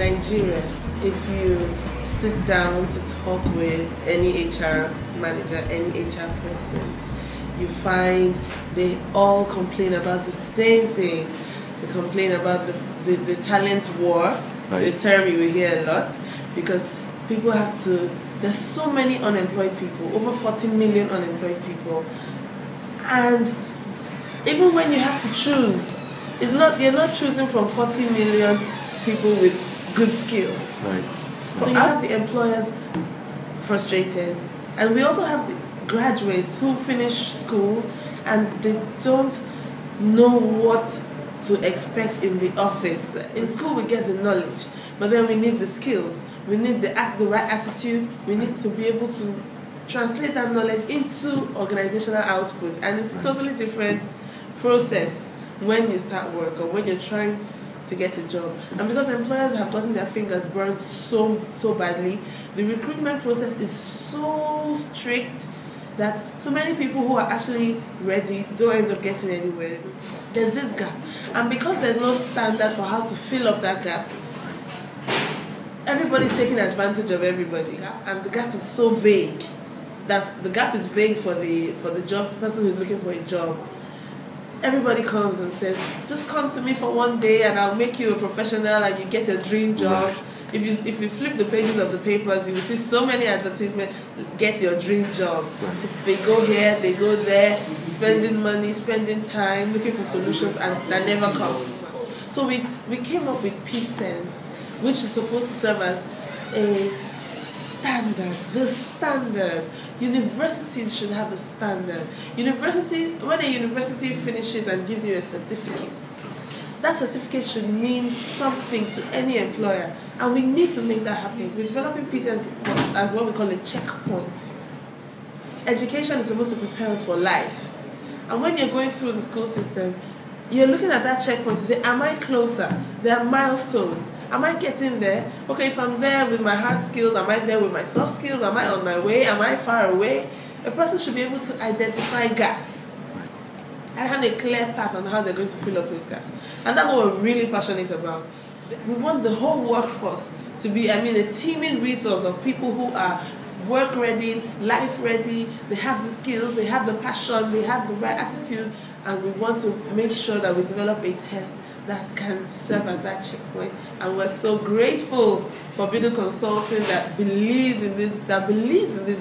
in Nigeria, if you sit down to talk with any HR manager, any HR person, you find they all complain about the same things. They complain about the talent war, the term you will hear a lot, because people have to, there's so many unemployed people, over 40 million unemployed people, and even when you have to choose, you're not choosing from 40 million people with good skills. Right. So you have the employers frustrated, and we also have the graduates who finish school and they don't know what to expect in the office. In school we get the knowledge, but then we need the skills. We need the right attitude. We need to be able to translate that knowledge into organizational output, and it's a totally different process when you start work or when you're trying to get a job. And because employers have gotten their fingers burned so badly, the recruitment process is so strict that so many people who are actually ready don't end up getting anywhere. There's this gap, and because there's no standard for how to fill up that gap, everybody's taking advantage of everybody, and the gap is so vague. The gap is vague for the job person who's looking for a job. Everybody comes and says, just come to me for one day and I'll make you a professional and you get your dream job. Right. If you flip the pages of the papers, you will see so many advertisements, get your dream job. Right. So they go here, they go there, spending money, spending time, looking for solutions, and that never come. So we came up with Peace Sense, which is supposed to serve as a standard, the standard. Universities should have a standard. When a university finishes and gives you a certificate, that certificate should mean something to any employer, and we need to make that happen. We're developing Peace as what we call a checkpoint. Education is supposed to prepare us for life, and when you're going through the school system, you're looking at that checkpoint to say, am I closer? There are milestones. Am I getting there? Okay, if I'm there with my hard skills, am I there with my soft skills? Am I on my way? Am I far away? A person should be able to identify gaps and have a clear path on how they're going to fill up those gaps. And that's what we're really passionate about. We want the whole workforce to be, a teeming resource of people who are work ready, life ready, they have the skills, they have the passion, they have the right attitude, and we want to make sure that we develop a test that can serve as that checkpoint. And we're so grateful for Biddle Consulting that believes in this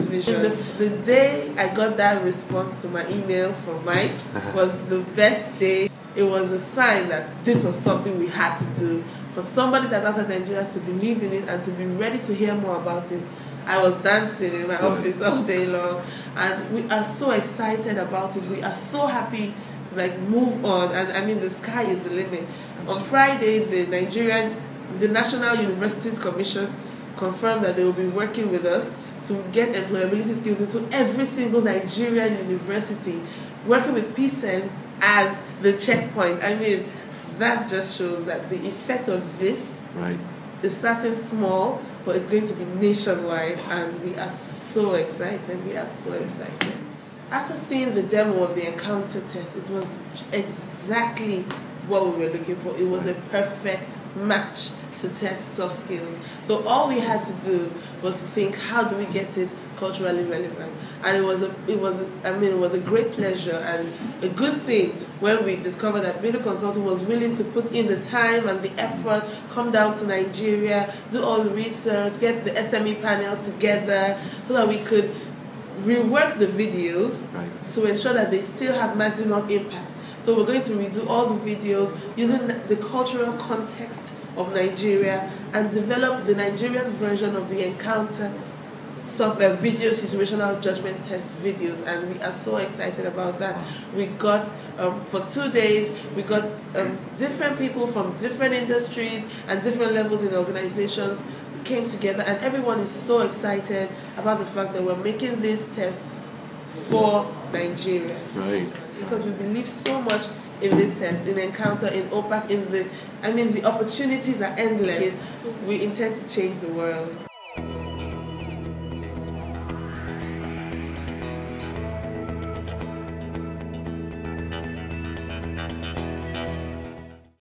vision. The day I got that response to my email from Mike was the best day. It was a sign that this was something we had to do. For somebody that's outside Nigeria to believe in it and to be ready to hear more about it. I was dancing in my office all day long, and we are so excited about it. We are so happy to move on, and the sky is the limit. On Friday, the National Universities Commission confirmed that they will be working with us to get employability skills into every single Nigerian university, working with Peace Sense as the checkpoint. That just shows that the effect of this is starting small, but it's going to be nationwide, and we are so excited. After seeing the demo of the encounter test, it was exactly what we were looking for. It was a perfect match to test soft skills. So all we had to do was to think, how do we get it culturally relevant? And it was a great pleasure and a good thing when we discovered that Biddle Consulting was willing to put in the time and the effort, come down to Nigeria, do all the research, get the SME panel together so that we could rework the videos to ensure that they still have maximum impact. So we're going to redo all the videos using the cultural context of Nigeria and develop the Nigerian version of the encounter video situational judgment test videos, and we are so excited about that. We got for 2 days, we got different people from different industries and different levels in organizations came together, and everyone is so excited about the fact that we're making this test for Nigeria. Right. Because we believe so much in this test, in Encounter, in OPAC, the opportunities are endless. We intend to change the world.